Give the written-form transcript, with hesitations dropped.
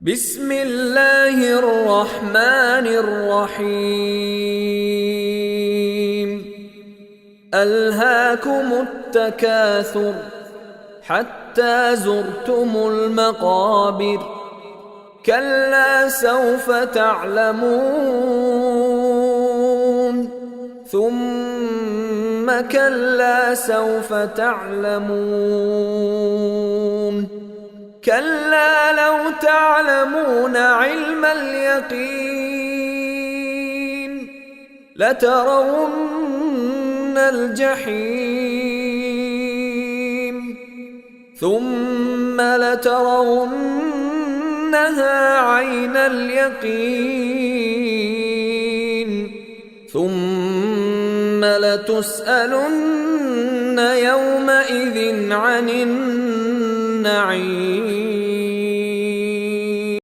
بسم الله الرحمن الرحيم ألهاكم التكاثر حتى زرتم المقابر كلا سوف تعلمون ثم كلا سوف تعلمون كلا لو تعلمون علم اليقين لترون الجحيم ثم لترونها عين اليقين ثم لتسألن يومئذ عن النعيم